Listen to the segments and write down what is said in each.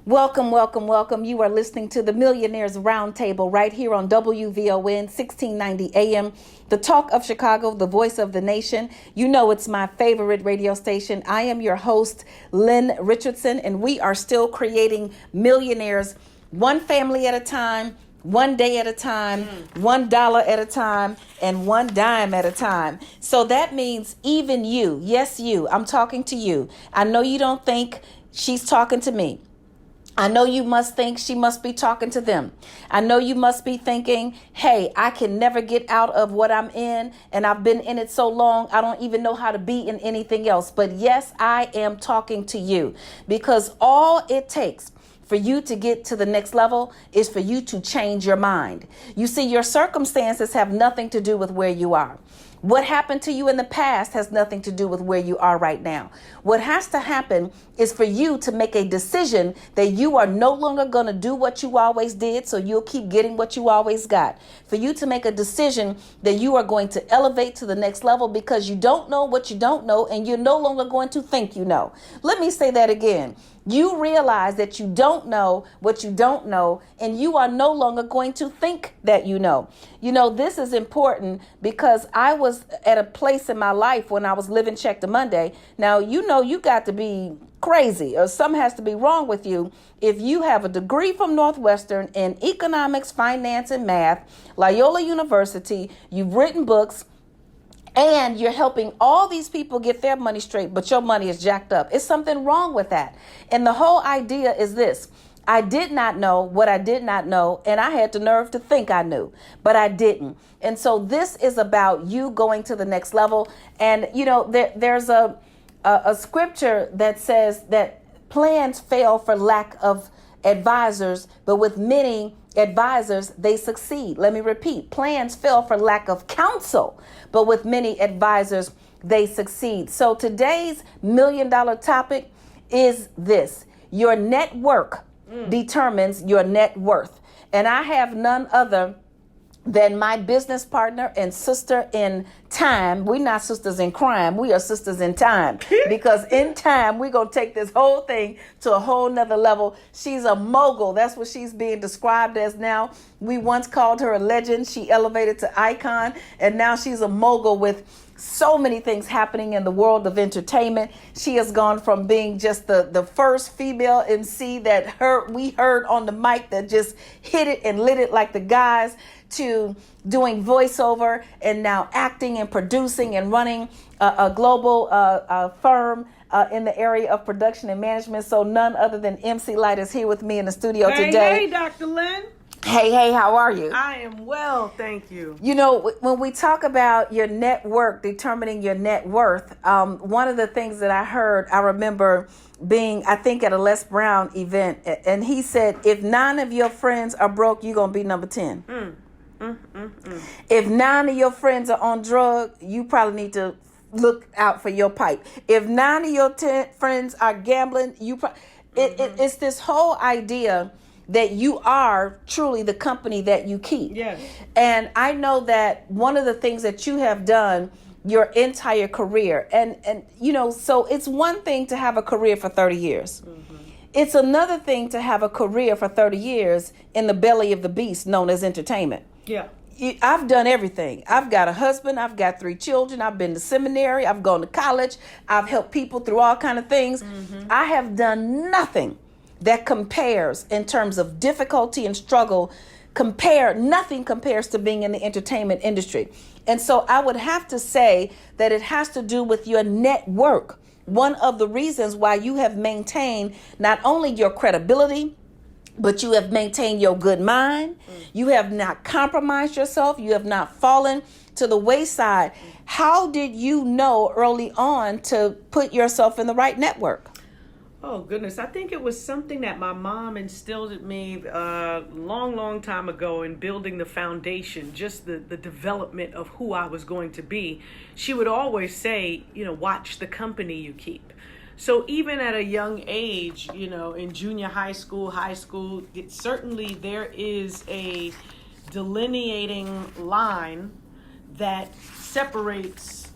Welcome, welcome, welcome. You are listening to the Millionaires Roundtable right here on WVON 1690 AM, the talk of Chicago, the voice of the nation. You know it's my favorite radio station. I am your host, Lynn Richardson, and we are still creating millionaires one family at a time, one day at a time, $1 at a time, and one dime at a time. So that means even you, yes, you, I'm talking to you. I know you don't think she's talking to me. I know you must think she must be talking to them. I know you must be thinking, hey, I can never get out of what I'm in, and I've been in it so long, I don't even know how to be in anything else. But yes, I am talking to you, because all it takes for you to get to the next level is for you to change your mind. You see, your circumstances have nothing to do with where you are. What happened to you in the past has nothing to do with where you are right now. What has to happen is for you to make a decision that you are no longer going to do what you always did, so you'll keep getting what you always got. For you to make a decision that you are going to elevate to the next level because you don't know what you don't know, and you're no longer going to think you know. Let me say that again. You realize that you don't know what you don't know, and you are no longer going to think that you know. You know, this is important because I was at a place in my life when I was living check to Monday. Now, you know, you got to be crazy or something has to be wrong with you if you have a degree from Northwestern in economics, finance, and math, Loyola University, you've written books, and you're helping all these people get their money straight, but your money is jacked up. It's something wrong with that. And the whole idea is this. I did not know what I did not know, and I had the nerve to think I knew, but I didn't. And so this is about you going to the next level. And, you know, there's a scripture that says that plans fail for lack of advisors, but with many advisors, they succeed. Let me repeat. Plans fail for lack of counsel, but with many advisors, they succeed. So today's $1 million topic is this. Your network determines your net worth. And I have none other than my business partner and sister in time. We're not sisters in crime. We are sisters in time. Because in time, we're going to take this whole thing to a whole nother level. She's a mogul. That's what she's being described as now. We once called her a legend. She elevated to icon. And now she's a mogul with so many things happening in the world of entertainment. She has gone from being just the first female MC that we heard on the mic that just hit it and lit it like the guys, to doing voiceover and now acting and producing and running a global firm in the area of production and management. So none other than MC Light is here with me in the studio today. Hey, Dr. Lynn. Hey, how are you? I am well, thank you. You know, when we talk about your network, determining your net worth, one of the things that I remember being, I think, at a Les Brown event, and he said, if 9 of your friends are broke, you're going to be number 10. If 9 of your friends are on drugs, you probably need to look out for your pipe. If 9 of your 10 friends are gambling, it's this whole idea that you are truly the company that you keep. Yes. And I know that one of the things that you have done your entire career, and you know, so it's one thing to have a career for 30 years. It's another thing to have a career for 30 years in the belly of the beast known as entertainment. Yeah. I've done everything. I've got a husband. I've got 3 children. I've been to seminary. I've gone to college. I've helped people through all kinds of things. I have done nothing that compares in terms of difficulty and struggle. Nothing compares to being in the entertainment industry. And so I would have to say that it has to do with your network. One of the reasons why you have maintained not only your credibility, but you have maintained your good mind. You have not compromised yourself. You have not fallen to the wayside. How did you know early on to put yourself in the right network? Oh, goodness. I think it was something that my mom instilled in me a long time ago in building the foundation, just the development of who I was going to be. She would always say, watch the company you keep. So even at a young age, in junior high school, certainly there is a delineating line that separates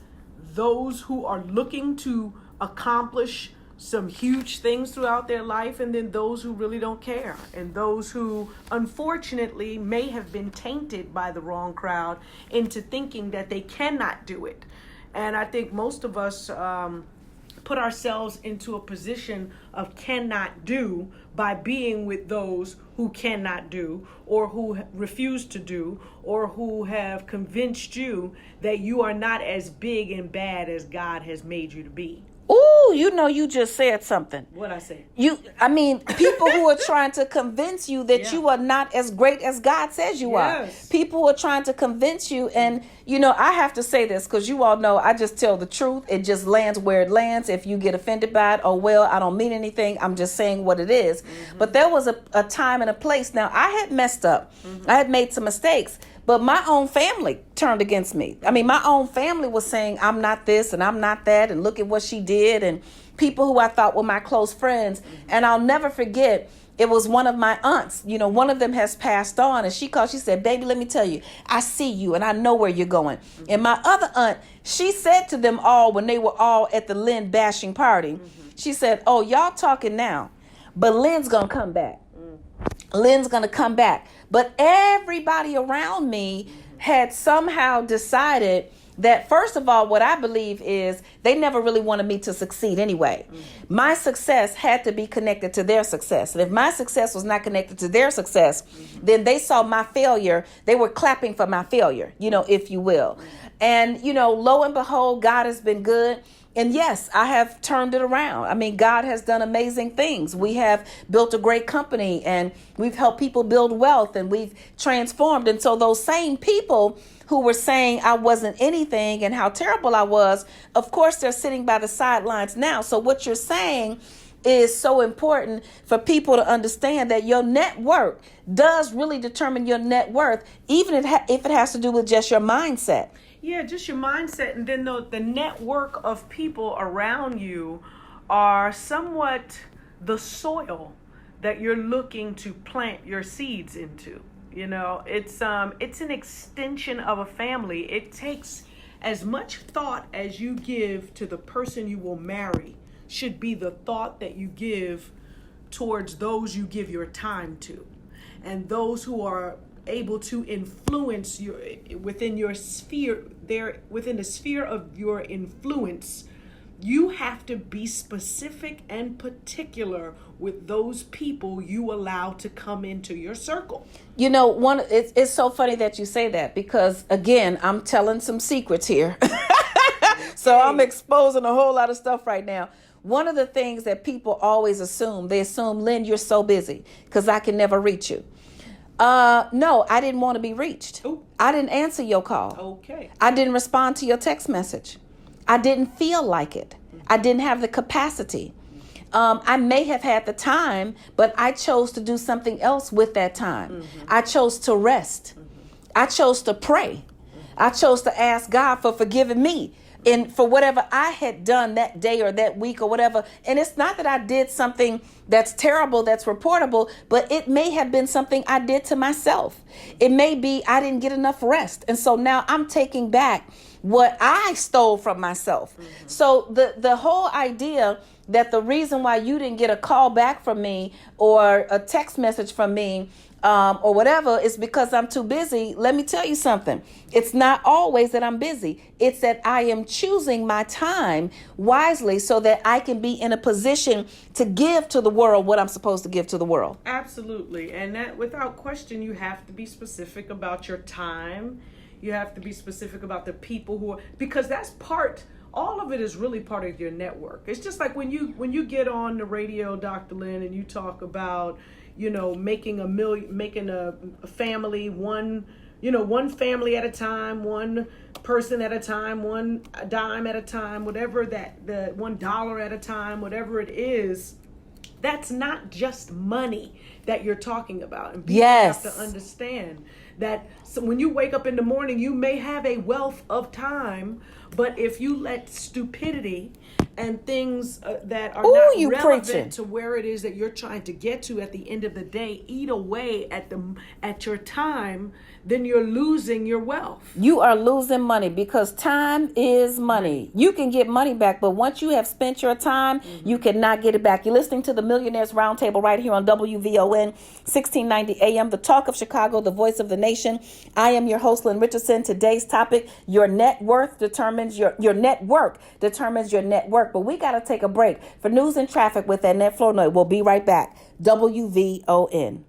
those who are looking to accomplish some huge things throughout their life, and then those who really don't care, and those who unfortunately may have been tainted by the wrong crowd into thinking that they cannot do it. And I think most of us put ourselves into a position of cannot do by being with those who cannot do, or who refuse to do, or who have convinced you that you are not as big and bad as God has made you to be. Ooh, you just said something. What I say? People who are trying to convince you that you are not as great as God says you are. People who are trying to convince you. And, I have to say this because you all know I just tell the truth. It just lands where it lands. If you get offended by it, oh, well, I don't mean anything. I'm just saying what it is. Mm-hmm. But there was a time and a place. Now, I had messed up. Mm-hmm. I had made some mistakes. But my own family turned against me. My own family was saying, I'm not this and I'm not that. And look at what she did. And people who I thought were my close friends. And I'll never forget, it was one of my aunts. One of them has passed on. And she called, she said, baby, let me tell you, I see you and I know where you're going. Mm-hmm. And my other aunt, she said to them all when they were all at the Lynn bashing party, she said, oh, y'all talking now, but Lynn's going to come back. Lynn's going to come back. But everybody around me had somehow decided that, first of all, what I believe is they never really wanted me to succeed anyway. Mm-hmm. My success had to be connected to their success. And if my success was not connected to their success, then they saw my failure. They were clapping for my failure, if you will. And, lo and behold, God has been good. And yes, I have turned it around. God has done amazing things. We have built a great company and we've helped people build wealth and we've transformed. And so those same people who were saying I wasn't anything and how terrible I was, of course, they're sitting by the sidelines now. So what you're saying is so important for people to understand, that your network does really determine your net worth, even if it has to do with just your mindset. Yeah, just your mindset. And then the network of people around you are somewhat the soil that you're looking to plant your seeds into. It's an extension of a family. It takes as much thought as you give to the person you will marry should be the thought that you give towards those you give your time to, and those who are able to influence you within your sphere. They're within the sphere of your influence. You have to be specific and particular with those people you allow to come into your circle. It's so funny that you say that, because again, I'm telling some secrets here. So I'm exposing a whole lot of stuff right now. One of the things that people always assume, Lynn, you're so busy because I can never reach you. No, I didn't want to be reached. Ooh. I didn't answer your call. Okay. I didn't respond to your text message. I didn't feel like it. I didn't have the capacity. I may have had the time, but I chose to do something else with that time. Mm-hmm. I chose to rest. Mm-hmm. I chose to pray. I chose to ask God for forgiving me and for whatever I had done that day or that week or whatever. And it's not that I did something that's terrible, that's reportable, but it may have been something I did to myself. It may be I didn't get enough rest. And so now I'm taking back what I stole from myself. Mm-hmm. So the whole idea that the reason why you didn't get a call back from me or a text message from me or whatever is because I'm too busy. Let me tell you something. It's not always that I'm busy. It's that I am choosing my time wisely so that I can be in a position to give to the world what I'm supposed to give to the world. Absolutely. And that, without question, you have to be specific about your time. You have to be specific about the people who are, because that's all of it is really part of your network. It's just like when you get on the radio, Dr. Lynn, and you talk about, making a family, one family at a time, one person at a time, one dime at a time, whatever the $1 at a time, whatever it is. That's not just money that you're talking about. And people have to understand that when you wake up in the morning, you may have a wealth of time, but if you let stupidity and things that are Ooh, not you relevant preaching. to where it is that you're trying to get to at the end of the day eat away at your time, then you're losing your wealth. You are losing money because time is money. You can get money back, but once you have spent your time, you cannot get it back. You're listening to the Millionaires Roundtable right here on WVON 1690 AM, the talk of Chicago, the voice of the nation. I am your host, Lynn Richardson. Today's topic, your net worth determines your network determines your network. But we got to take a break for news and traffic with Annette Flournoy. We'll be right back. WVON.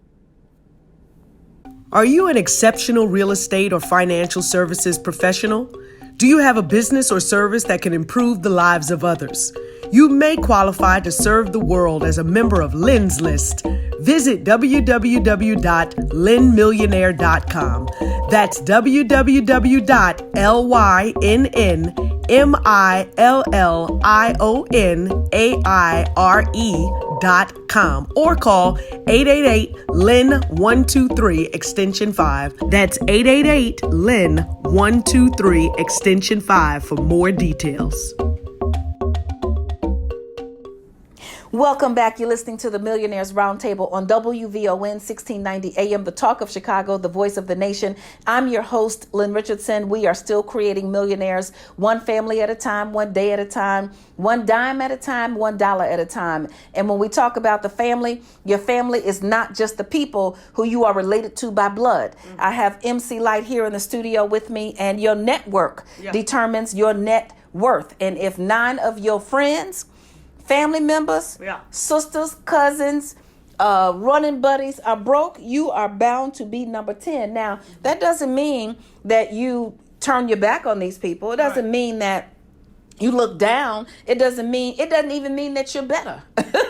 Are you an exceptional real estate or financial services professional? Do you have a business or service that can improve the lives of others? You may qualify to serve the world as a member of Lynn's List. Visit www.lynnmillionaire.com. That's www.lynnmillionaire.com or call 888-LYNN-123 extension 5. That's 888-LYNN-123 extension 5 for more details. Welcome back. You're listening to the Millionaires Roundtable on WVON 1690 AM, the talk of Chicago, the voice of the nation. I'm your host, Lynn Richardson. We are still creating millionaires, one family at a time, one day at a time, one dime at a time, $1 at a time. And when we talk about the family, your family is not just the people who you are related to by blood. I have MC Light here in the studio with me, and your network determines your net worth. And if 9 of your friends, family members, sisters, cousins, running buddies are broke, you are bound to be number 10. Now, that doesn't mean that you turn your back on these people. It doesn't mean that you look down. It doesn't even mean that you're better.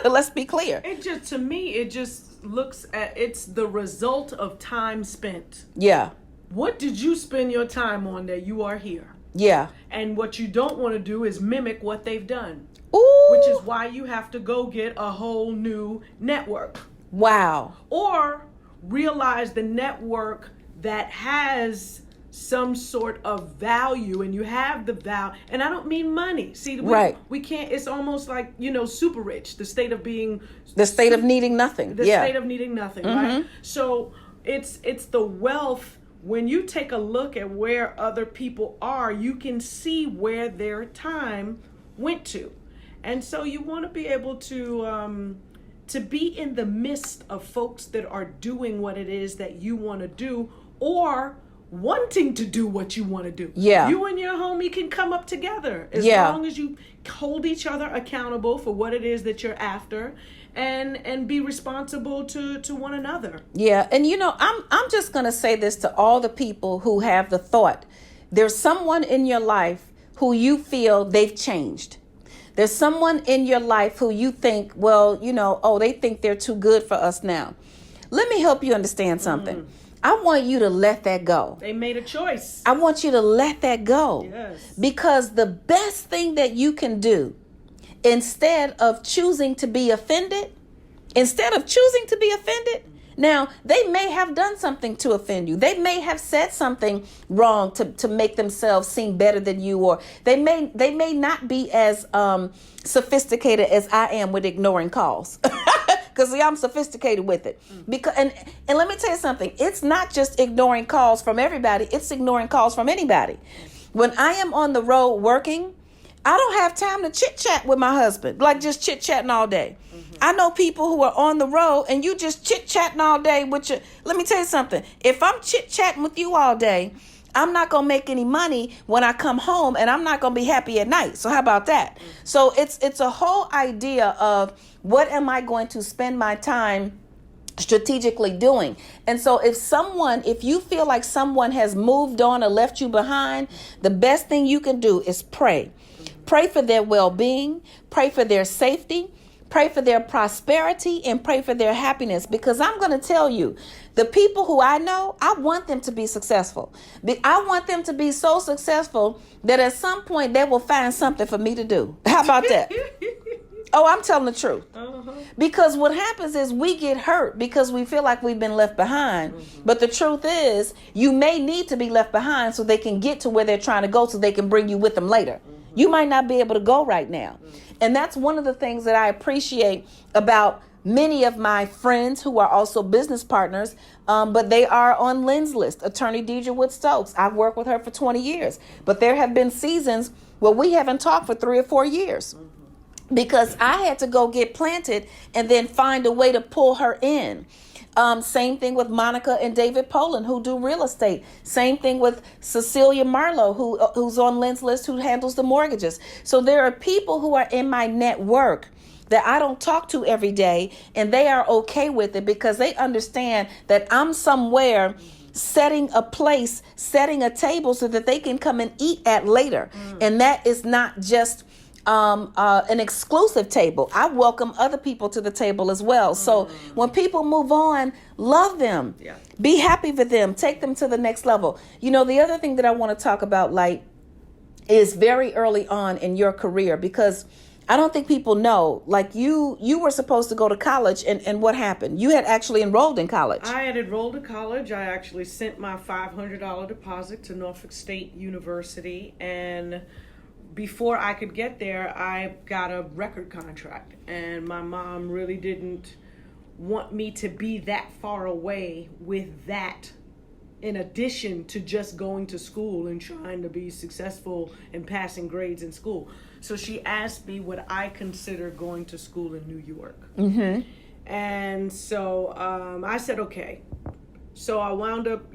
Let's be clear. To me, it just looks at, it's the result of time spent. Yeah. What did you spend your time on that you are here? Yeah. And what you don't want to do is mimic what they've done. Ooh. Which is why you have to go get a whole new network. Wow. Or realize the network that has some sort of value, and you have the value. And I don't mean money. See, we can't, it's almost like, super rich, the state of being. The state of needing nothing. The state of needing nothing, right? So it's the wealth. When you take a look at where other people are, you can see where their time went to. And so you want to be able to be in the midst of folks that are doing what it is that you want to do, or wanting to do what you want to do. Yeah. You and your homie can come up together as long as you hold each other accountable for what it is that you're after, and be responsible to one another. Yeah. And I'm just going to say this to all the people who have the thought. There's someone in your life who you feel they've changed. There's someone in your life who you think, they think they're too good for us now. Let me help you understand something. I want you to let that go. They made a choice. I want you to let that go. Yes. Because the best thing that you can do, instead of choosing to be offended, now, they may have done something to offend you. They may have said something wrong to make themselves seem better than you, or they may not be as sophisticated as I am with ignoring calls. Because I'm sophisticated with it. Because and let me tell you something. It's not just ignoring calls from everybody. It's ignoring calls from anybody. When I am on the road working, I don't have time to chit chat with my husband, like just chit chatting all day. I know people who are on the road and you just chit chatting all day with your. Let me tell you something. If I'm chit chatting with you all day, I'm not going to make any money when I come home, and I'm not going to be happy at night. So how about that? So it's a whole idea of what am I going to spend my time strategically doing. And so if you feel like someone has moved on or left you behind, the best thing you can do is pray. Pray for their well-being, pray for their safety, pray for their prosperity, and pray for their happiness. Because I'm going to tell you, the people who I know, I want them to be successful. I want them to be so successful that at some point they will find something for me to do. How about that? Oh, I'm telling the truth. Because what happens is we get hurt because we feel like we've been left behind. But the truth is, you may need to be left behind so they can get to where they're trying to go, so they can bring you with them later. You might not be able to go right now. And that's one of the things that I appreciate about many of my friends who are also business partners, but they are on Lynn's list. Attorney Deidre Wood-Stokes. I've worked with her for 20 years. But there have been seasons where we haven't talked for 3 or 4 years because I had to go get planted and then find a way to pull her in. Same thing with Monica and David Poland, who do real estate. Same thing with Cecilia Marlowe, who's on Lynn's list, who handles the mortgages. So there are people who are in my network that I don't talk to every day, and they are okay with it because they understand that I'm somewhere setting a place, setting a table so that they can come and eat at later. And that is not just an exclusive table. I welcome other people to the table as well. So when people move on, love them. Yeah. Be happy for them. Take them to the next level. You know, the other thing that I want to talk about, Light, is very early on in your career, because I don't think people know, like you were supposed to go to college, and what happened? You had actually enrolled in college. I had enrolled in college. I actually sent my $500 deposit to Norfolk State University, and before I could get there, I got a record contract, and my mom really didn't want me to be that far away with that, in addition to just going to school and trying to be successful and passing grades in school. So she asked me would I consider going to school in New York. And so I said, okay. So I wound up,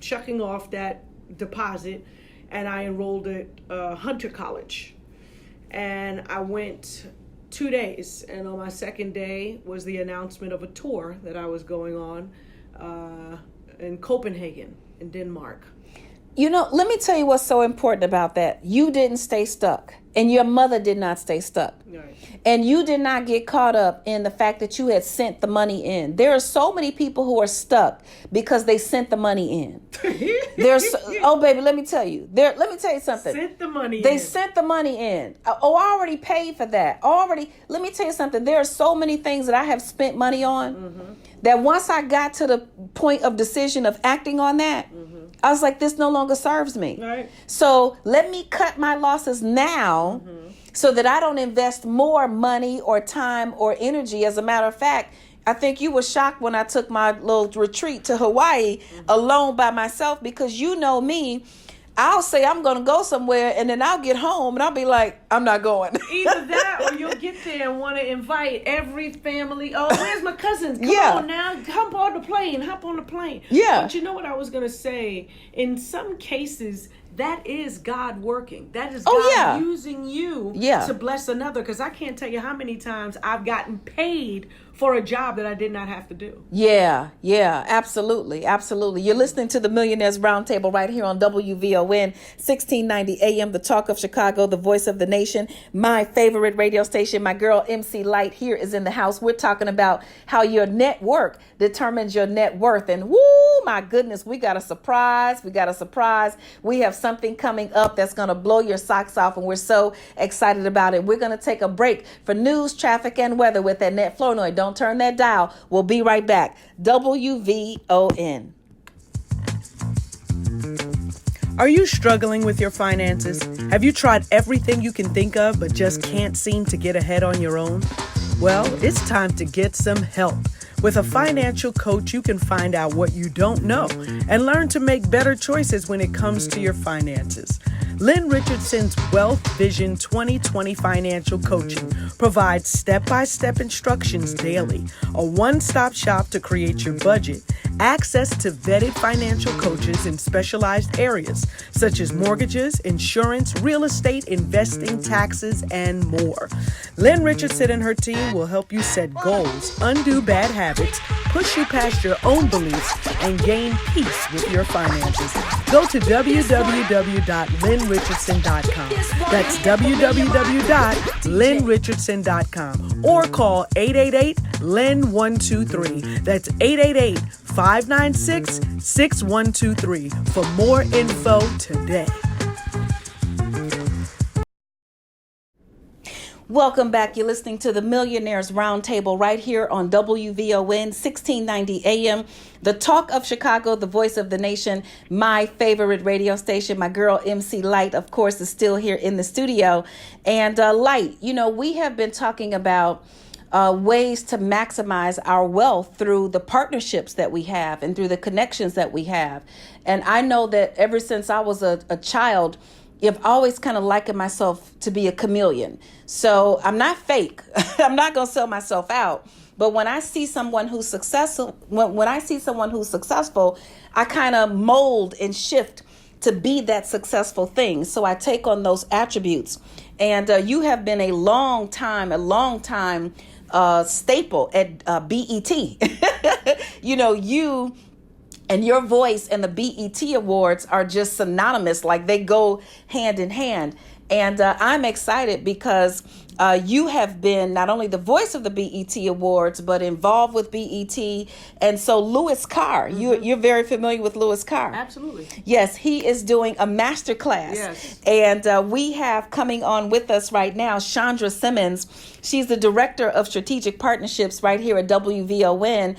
chucking off that deposit, and I enrolled at Hunter College. And I went 2 days, and on my second day was the announcement of a tour that I was going on in Copenhagen, in Denmark. You know, let me tell you what's so important about that. You didn't stay stuck, and your mother did not stay stuck. Right. And you did not get caught up in the fact that you had sent the money in. There are so many people who are stuck because they sent the money in. Oh, baby, let me tell you. Let me tell you something. They sent the money in. Oh, I already paid for that. Let me tell you something. There are so many things that I have spent money on that once I got to the point of decision of acting on that, I was like, this no longer serves me. Right. So let me cut my losses now so that I don't invest more money or time or energy. As a matter of fact, I think you were shocked when I took my little retreat to Hawaii alone by myself, because you know me. I'll say I'm going to go somewhere, and then I'll get home and I'll be like, I'm not going. Either that, or you'll get there and want to invite every family. Oh, where's my cousins? Come on now. Hop on the plane. Yeah. But you know what I was going to say? In some cases, that is God working. That is God using you to bless another. Because I can't tell you how many times I've gotten paid for a job that I did not have to do. Yeah, absolutely. You're listening to the Millionaires Roundtable right here on WVON 1690 AM, the talk of Chicago, the voice of the nation, my favorite radio station. My girl MC Light here is in the house. We're talking about how your network determines your net worth. And woo, my goodness, we got a surprise. We have something coming up that's going to blow your socks off, and we're so excited about it. We're going to take a break for news, traffic, and weather with Annette Flournoy. Don't turn that dial. We'll be right back. WVON. Are you struggling with your finances? Have you tried everything you can think of but just can't seem to get ahead on your own? Well, it's time to get some help. With a financial coach, you can find out what you don't know and learn to make better choices when it comes to your finances. Lynn Richardson's Wealth Vision 2020 Financial Coaching provides step-by-step instructions daily, a one-stop shop to create your budget, access to vetted financial coaches in specialized areas such as mortgages, insurance, real estate, investing, taxes, and more. Lynn Richardson and her team will help you set goals, undo bad habits, push you past your own beliefs, and gain peace with your finances. Go to www.lynnrichardson.com. That's www.lynnrichardson.com, or call 888-LYNN-123. That's 888-596-6123 for more info today. Welcome back. You're listening to the Millionaires Roundtable right here on WVON 1690 AM, the talk of Chicago, the voice of the nation, my favorite radio station. My girl MC Light, of course, is still here in the studio. And Light, we have been talking about ways to maximize our wealth through the partnerships that we have and through the connections that we have. And I know that ever since I was a child, I've always kind of likened myself to be a chameleon. So I'm not fake. I'm not going to sell myself out. But when I see someone who's successful, I kind of mold and shift to be that successful thing. So I take on those attributes. And you have been a long time staple at BET. You and your voice and the BET Awards are just synonymous, like they go hand in hand. And I'm excited because you have been not only the voice of the BET Awards, but involved with BET. And so Louis Carr, you're very familiar with Louis Carr. Absolutely. Yes, he is doing a masterclass. Yes. And we have coming on with us right now, Chandra Simmons. She's the director of strategic partnerships right here at WVON,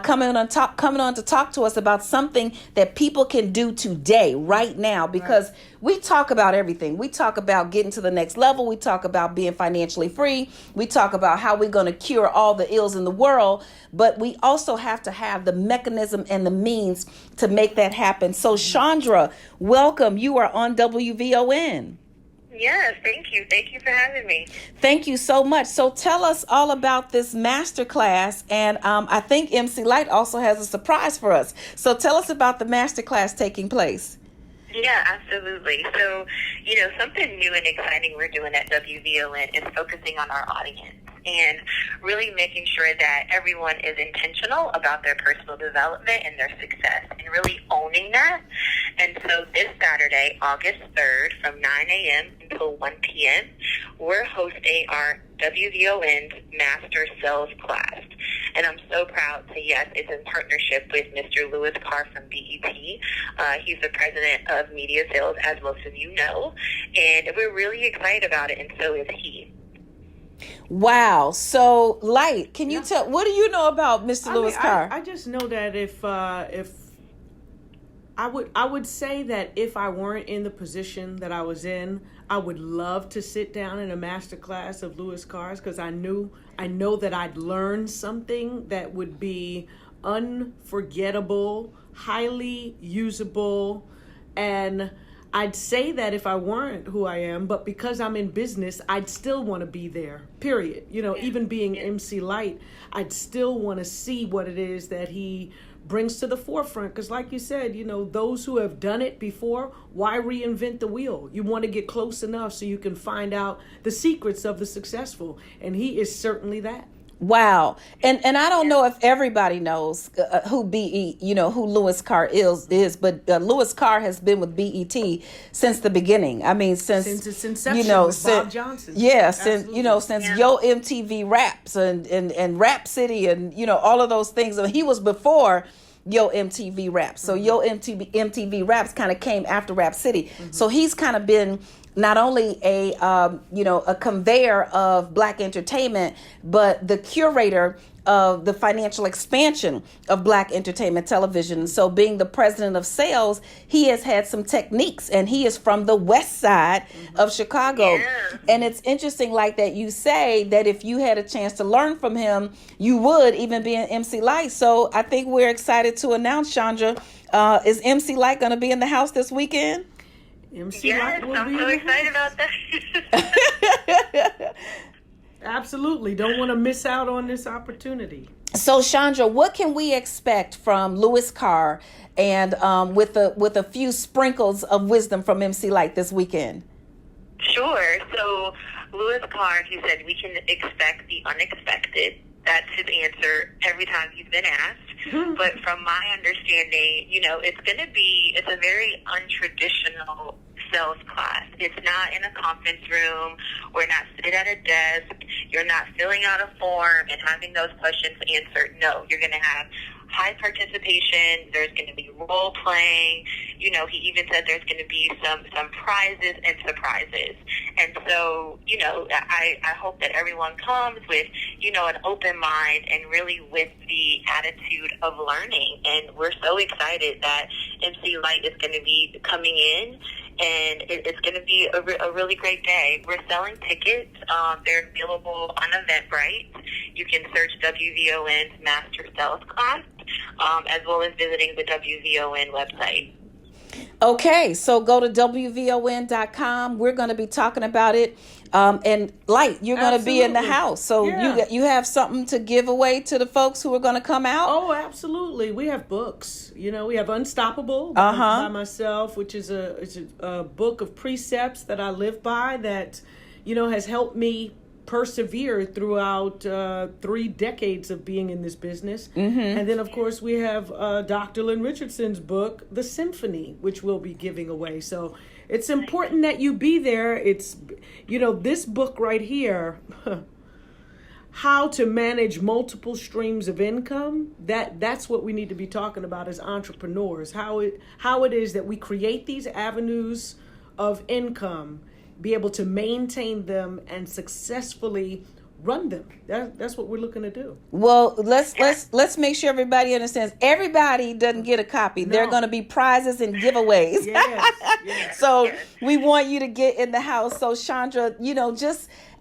coming on to talk to us about something that people can do today, right now, because we talk about everything. We talk about getting to the next level. We talk about being financially free. We talk about how we're going to cure all the ills in the world, but we also have to have the mechanism and the means to make that happen. So Chandra, welcome. You are on WVON. Yes, thank you. Thank you for having me. Thank you so much. So tell us all about this masterclass. And I think MC Light also has a surprise for us. So tell us about the masterclass taking place. Yeah, absolutely. So, something new and exciting we're doing at WVON is focusing on our audience and really making sure that everyone is intentional about their personal development and their success and really owning that. And so this Saturday, August 3rd, from 9 a.m. until 1 p.m., we're hosting our WVON's Master Sales Class. And I'm so proud to say, yes, it's in partnership with Mr. Louis Carr from BET. He's the president of media sales, as most of you know. And we're really excited about it, and so is he. Wow. So, Light, can you tell, what do you know about Mr. Louis Carr? I just know that if I would say that if I weren't in the position that I was in, I would love to sit down in a master class of Louis Carr's, because I know that I'd learn something that would be unforgettable, highly usable, and I'd say that if I weren't who I am, but because I'm in business, I'd still want to be there, period. Even being MC Light, I'd still want to see what it is that he brings to the forefront. Because like you said, those who have done it before, why reinvent the wheel? You want to get close enough so you can find out the secrets of the successful. And he is certainly that. Wow. And I don't know if everybody knows who Louis Carr is, but Louis Carr has been with BET since the beginning. I mean, since its inception with Bob Johnson. Yeah, since Yo MTV Raps and Rap City and all of those things. I mean, he was before Yo MTV Raps. So Yo MTV Raps kind of came after Rap City. Mm-hmm. So he's kind of been not only a conveyor of Black entertainment, but the curator of the financial expansion of Black entertainment television. So being the president of sales, he has had some techniques, and he is from the west side of Chicago. Yeah. And it's interesting, like that you say that if you had a chance to learn from him, you would, even be an MC Light. So I think we're excited to announce, Chandra, is MC Light going to be in the house this weekend? MC yes, I'm so excited about that. Absolutely. Don't want to miss out on this opportunity. So, Chandra, what can we expect from Louis Carr and with a few sprinkles of wisdom from MC Light this weekend? Sure. So, Louis Carr, he said we can expect the unexpected. That's his answer every time he's been asked. Mm-hmm. But from my understanding, it's a very untraditional sales class. It's not in a conference room. We're not sitting at a desk. You're not filling out a form and having those questions answered. No, you're going to have high participation. There's going to be role playing. You know, he even said there's going to be some prizes and surprises. And so, you know, I hope that everyone comes with, you know, an open mind and really with the attitude of learning. And we're so excited that MC Light is going to be coming in, and it's going to be a really great day. We're selling tickets. They're available on Eventbrite. You can search WVON's Master Sales Class, as well as visiting the WVON website. Okay, so go to WVON.com. We're going to be talking about it. And Light, you're going to be in the house. So you have something to give away to the folks who are going to come out? Oh, absolutely. We have books. You know, we have Unstoppable by myself, which is a book of precepts that I live by that, you know, has helped me persevere throughout 3 decades of being in this business. And then, of course, we have Dr. Lynn Richardson's book, The Symphony, which we'll be giving away. So it's important that you be there. It's, you know, this book right here, How to Manage Multiple Streams of Income, that's what we need to be talking about as entrepreneurs, how it is that we create these avenues of income, be able to maintain them and successfully run them. That's what we're looking to do. Well, let's make sure everybody understands. Everybody doesn't get a copy. No. There are going to be prizes and giveaways. Yes. So we want you to get in the house. So Chandra, you know,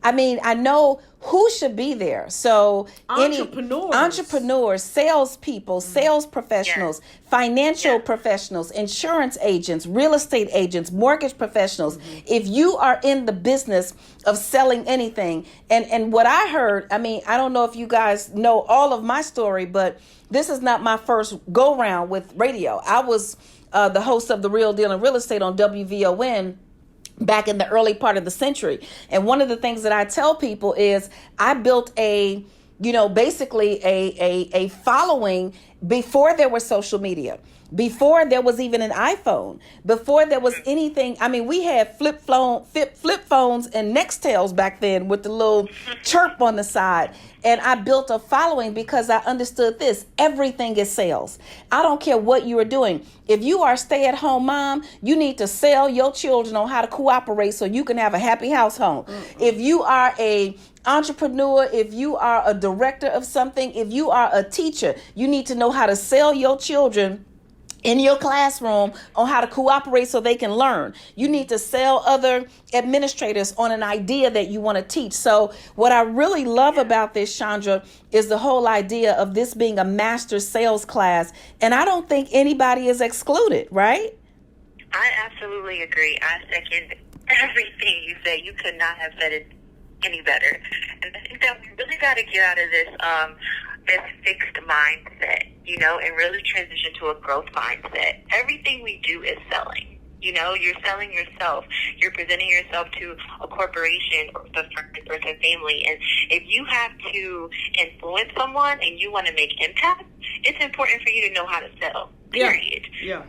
I know who should be there. So entrepreneurs, salespeople, sales professionals, financial professionals, insurance agents, real estate agents, mortgage professionals. If you are in the business of selling anything, and what I heard, I mean, I don't know if you guys know all of my story, but this is not my first go round with radio. I was the host of The Real Deal in Real Estate on WVON back in the early part of the century. And one of the things that I tell people is I built basically a following before there was social media, before there was even an iPhone, before there was anything. I mean, we had flip phones and Nextels back then with the little chirp on the side. And I built a following because I understood this. Everything is sales. I don't care what you are doing. If you are a stay-at-home mom, you need to sell your children on how to cooperate so you can have a happy household. If you are a entrepreneur, if you are a director of something, if you are a teacher, you need to know how to sell your children in your classroom on how to cooperate so they can learn. You need to sell other administrators on an idea that you want to teach. So what I really love about this, Chandra, is the whole idea of this being a master sales class. And I don't think anybody is excluded, right? I absolutely agree. I second everything you say. You could not have said it any better. And I think that we really got to get out of this fixed mindset, you know, and really transition to a growth mindset. Everything we do is selling. You know, you're selling yourself. You're presenting yourself to a corporation or the friends or the family. And if you have to influence someone and you want to make impact, it's important for you to know how to sell, period. Yeah.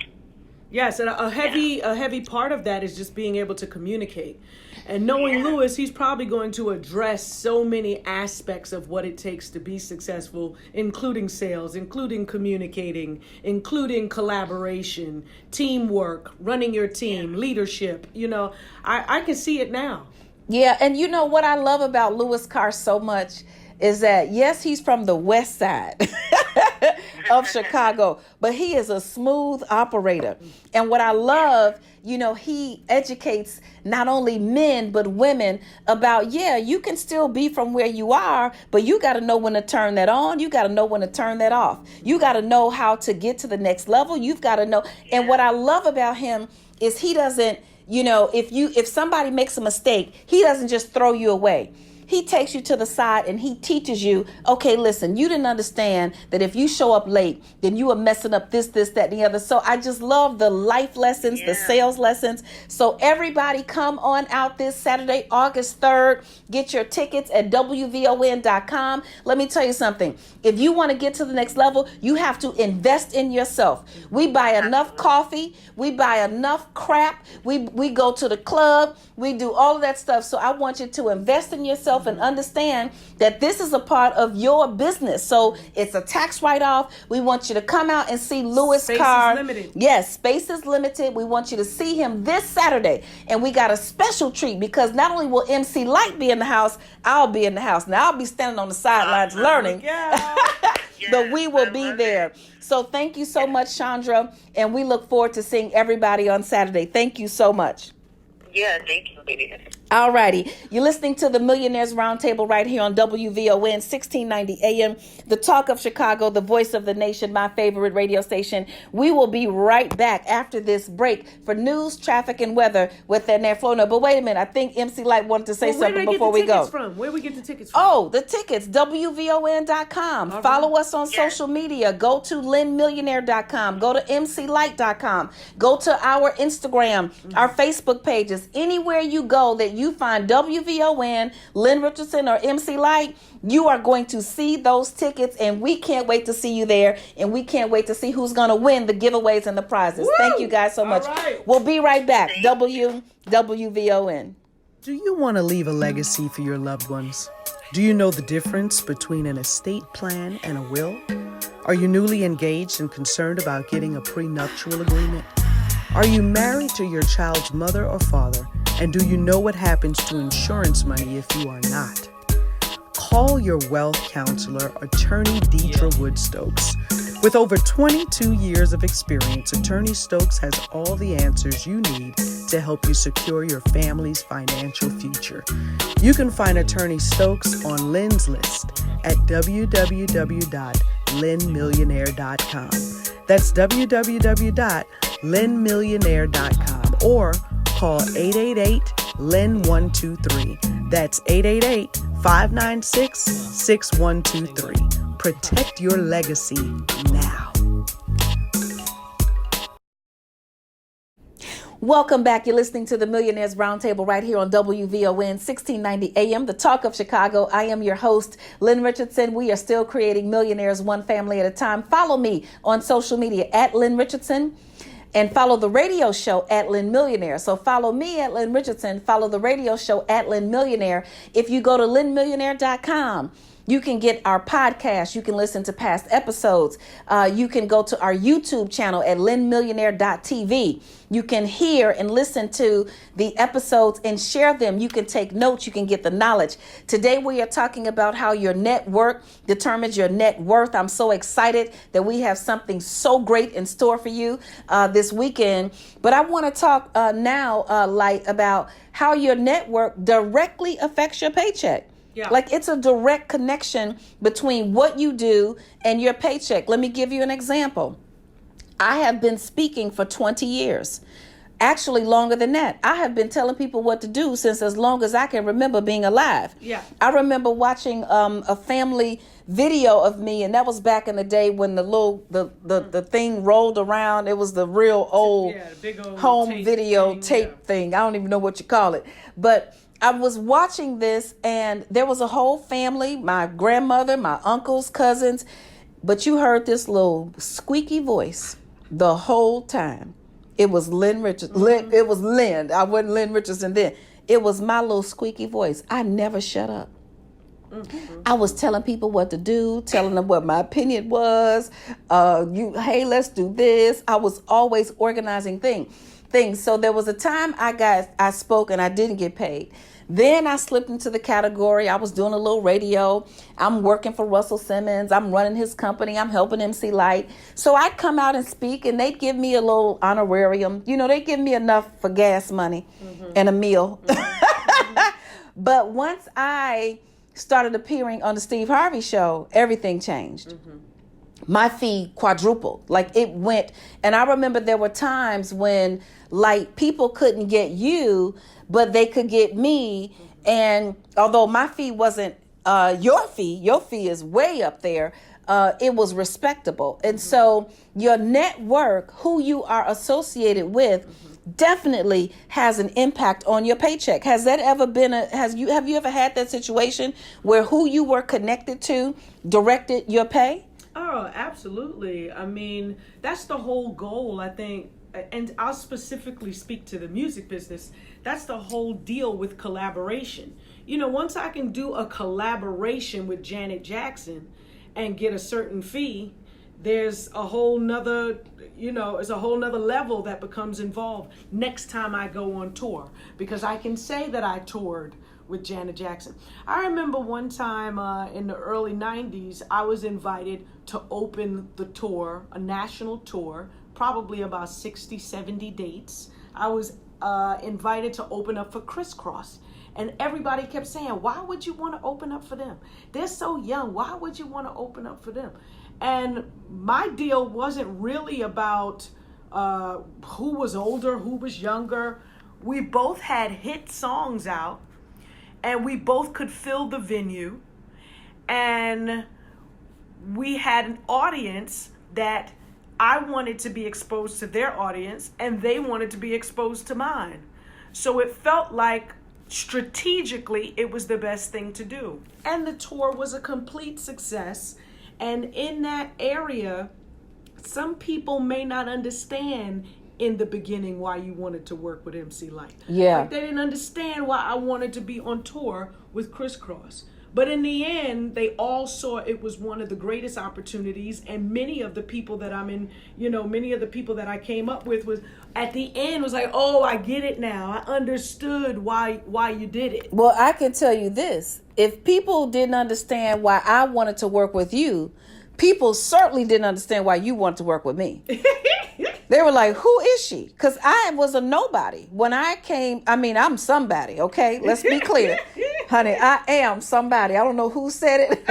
Yes, and a heavy part of that is just being able to communicate. And knowing Lewis, he's probably going to address so many aspects of what it takes to be successful, including sales, including communicating, including collaboration, teamwork, running your team, leadership. You know, I can see it now. Yeah, and you know what I love about Lewis Carr so much is that, yes, he's from the west side of Chicago, but he is a smooth operator. And what I love, you know, he educates not only men, but women about, you can still be from where you are, but you got to know when to turn that on. You got to know when to turn that off. You got to know how to get to the next level. You've got to know. And what I love about him is he doesn't, you know, if somebody makes a mistake, he doesn't just throw you away. He takes you to the side and he teaches you, okay, listen, you didn't understand that if you show up late, then you are messing up this, that, and the other. So I just love the life lessons, the sales lessons. So everybody come on out this Saturday, August 3rd. Get your tickets at WVON.com. Let me tell you something. If you want to get to the next level, you have to invest in yourself. We buy enough coffee. We buy enough crap. We go to the club. We do all of that stuff. So I want you to invest in yourself. yourself and understand that this is a part of your business. So it's a tax write-off. We want you to come out and see Louis Carr. Space is limited. Yes, space is limited. We want you to see him this Saturday. And we got a special treat because not only will MC Light be in the house, I'll be in the house. Now, I'll be standing on the sidelines learning. But we will be there. So thank you so much, Chandra. And we look forward to seeing everybody on Saturday. Thank you so much. Yeah, thank you, baby. All righty. You're listening to the Millionaires Roundtable right here on WVON 1690 AM, the talk of Chicago, the voice of the nation, my favorite radio station. We will be right back after this break for news, traffic, and weather with Annette Flona. But wait a minute. I think MC Light wanted to say something before we go. Where we get the tickets from? Oh, the tickets, WVON.com. All Follow right. us on social media. Go to LynnMillionaire.com. Go to MCLight.com. Go to our Instagram, our Facebook pages. Anywhere you go that you find WVON, Lynn Richardson, or MC Light, you are going to see those tickets, and we can't wait to see you there, and we can't wait to see who's going to win the giveaways and the prizes. Woo! Thank you guys so much. Right. We'll be right back. WVON. Do you want to leave a legacy for your loved ones? Do you know the difference between an estate plan and a will? Are you newly engaged and concerned about getting a prenuptial agreement? Are you married to your child's mother or father? And do you know what happens to insurance money if you are not? Call your wealth counselor, Attorney Deidre Woodstokes. With over 22 years of experience, Attorney Stokes has all the answers you need to help you secure your family's financial future. You can find Attorney Stokes on Lynn's list at www.lynnmillionaire.com. That's www.lynnmillionaire.com or call 888-LYNN-123. That's 888-596-6123. Protect your legacy now. Welcome back. You're listening to the Millionaires Roundtable right here on WVON 1690 AM, the talk of Chicago. I am your host, Lynn Richardson. We are still creating millionaires one family at a time. Follow me on social media at Lynn Richardson. And follow the radio show at Lynn Millionaire. So follow me at Lynn Richardson. Follow the radio show at Lynn Millionaire. If you go to lynnmillionaire.com, you can get our podcast. You can listen to past episodes. You can go to our YouTube channel at lynnmillionaire.tv. You can hear and listen to the episodes and share them. You can take notes. You can get the knowledge. Today we are talking about how your network determines your net worth. I'm so excited that we have something so great in store for you this weekend. But I want to talk now, Light, about how your network directly affects your paycheck. Yeah. Like it's a direct connection between what you do and your paycheck. Let me give you an example. I have been speaking for 20 years, actually longer than that. I have been telling people what to do since as long as I can remember being alive. Yeah. I remember watching a family video of me, and that was back in the day when the thing rolled around. It was the real old, the big old home tape video thing, tape thing. I don't even know what you call it, but I was watching this, and there was a whole family, my grandmother, my uncles, cousins, but you heard this little squeaky voice the whole time. It was Lynn Richardson. Mm-hmm. It was Lynn. I wasn't Lynn Richardson then. It was my little squeaky voice. I never shut up. Mm-hmm. I was telling people what to do, telling them what my opinion was. Hey, let's do this. I was always organizing things. So there was a time I spoke and I didn't get paid. Then I slipped into the category. I was doing a little radio. I'm working for Russell Simmons. I'm running his company. I'm helping MC Light. So I'd come out and speak, and they'd give me a little honorarium. You know, they'd give me enough for gas money and a meal. But once I started appearing on the Steve Harvey show, everything changed. My fee quadrupled. Like it went. And I remember there were times when like people couldn't get you, but they could get me. And although my fee wasn't your fee is way up there. It was respectable. And so your network, who you are associated with, definitely has an impact on your paycheck. Has that ever been have you ever had that situation where who you were connected to directed your pay? Oh, absolutely. I mean, that's the whole goal, I think. And I'll specifically speak to the music business. That's the whole deal with collaboration. once I can do a collaboration with Janet Jackson and get a certain fee, there's a whole nother, it's a whole nother level that becomes involved next time I go on tour, because I can say that I toured with Janet Jackson. I remember one time in the early 90s, I was invited to open the tour, a national tour, probably about 60, 70 dates. I was invited to open up for Crisscross. And everybody kept saying, why would you want to open up for them? They're so young. Why would you want to open up for them? And my deal wasn't really about who was older, who was younger. We both had hit songs out, and we both could fill the venue. And we had an audience that I wanted to be exposed to their audience, and they wanted to be exposed to mine. So it felt like strategically it was the best thing to do. And the tour was a complete success. And in that area, some people may not understand in the beginning why you wanted to work with MC Lyte. Yeah. Like, they didn't understand why I wanted to be on tour with Crisscross. But in the end, they all saw it was one of the greatest opportunities. And many of the people that I'm in, many of the people that I came up with was at the end was like, oh, I get it now. I understood why you did it. Well, I can tell you this. If people didn't understand why I wanted to work with you, people certainly didn't understand why you wanted to work with me. They were like, who is she? Because I was a nobody. When I came, I'm somebody, okay? Let's be clear. Honey, I am somebody. I don't know who said it.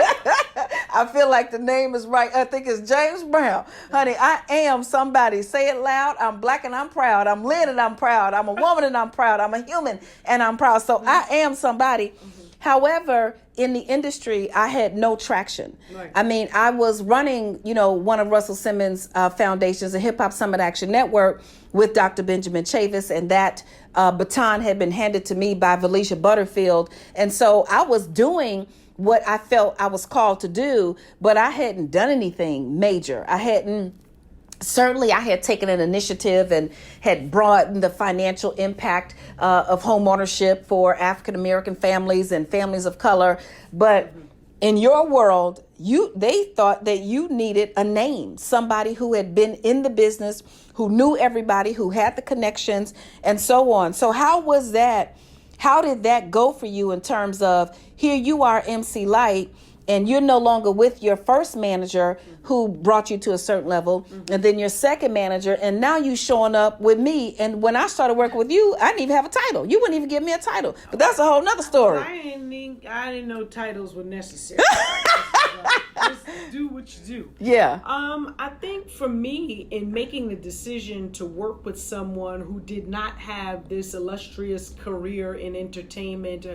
I feel like the name is right. I think it's James Brown. Honey, I am somebody. Say it loud. I'm black and I'm proud. I'm Lynn and I'm proud. I'm a woman and I'm proud. I'm a human and I'm proud. So I am somebody. However, in the industry, I had no traction. Right. I was running, one of Russell Simmons' foundations, the Hip Hop Summit Action Network, with Dr. Benjamin Chavis, and that baton had been handed to me by Valicia Butterfield. And so I was doing what I felt I was called to do, but I hadn't done anything major. Certainly, I had taken an initiative and had broadened the financial impact of home ownership for African-American families and families of color. But in your world, they thought that you needed a name, somebody who had been in the business, who knew everybody, who had the connections, and so on. So how was that? How did that go for you in terms of, here you are, MC Lyte, and you're no longer with your first manager who brought you to a certain level, and then your second manager, and now you showing up with me. And when I started working with you, I didn't even have a title. You wouldn't even give me a title. But that's a whole nother story. I didn't know titles were necessary. Just do what you do. Yeah. I think for me, in making the decision to work with someone who did not have this illustrious career in entertainment,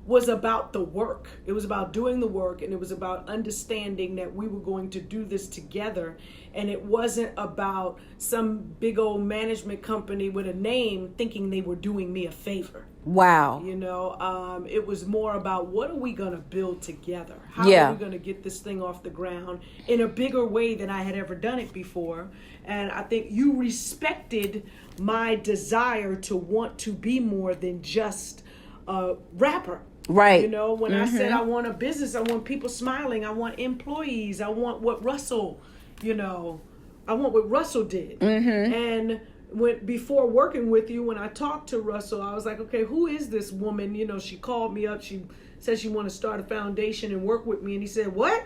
was about the work. It was about doing the work, and it was about understanding that we were going to do this together. And it wasn't about some big old management company with a name thinking they were doing me a favor. Wow. It was more about, what are we going to build together? How are we going to get this thing off the ground in a bigger way than I had ever done it before? And I think you respected my desire to want to be more than just a rapper. Right. When I said I want a business, I want people smiling, I want employees, I want what Russell, I want what Russell did. And before working with you, when I talked to Russell, I was like, okay, who is this woman? She called me up. She said she wanted to start a foundation and work with me. And he said, what?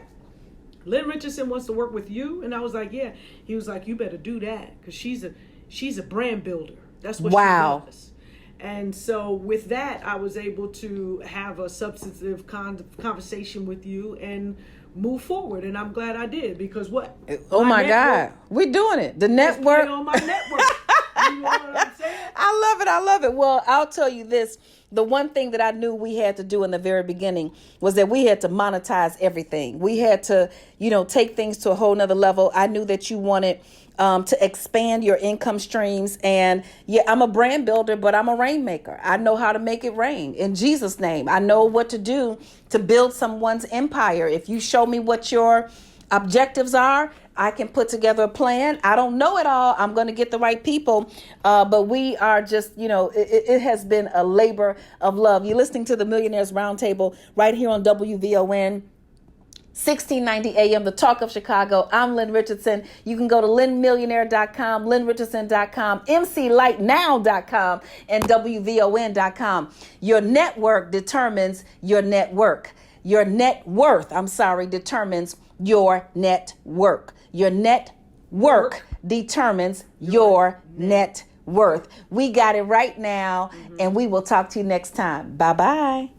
Lynn Richardson wants to work with you? And I was like, yeah. He was like, you better do that, because she's a brand builder. That's what she does. And so with that, I was able to have a substantive conversation with you and move forward. And I'm glad I did, because what? Oh my God. We're doing it. The network. On my network. You know what I'm saying? I love it. Well, I'll tell you this. The one thing that I knew we had to do in the very beginning was that we had to monetize everything. We had to, take things to a whole nother level. I knew that you wanted to expand your income streams. And yeah, I'm a brand builder, but I'm a rainmaker. I know how to make it rain in Jesus' name. I know what to do to build someone's empire. If you show me what your objectives are, I can put together a plan. I don't know it all. I'm going to get the right people. But we are just, it has been a labor of love. You're listening to the Millionaires Roundtable right here on WVON. 1690 AM, the talk of Chicago. I'm Lynn Richardson. You can go to lynnmillionaire.com, lynnrichardson.com, mclightnow.com, and WVON.com. Your network determines your network. Your net worth, determines your network. Your network determines your net worth. We got it right now, and we will talk to you next time. Bye-bye.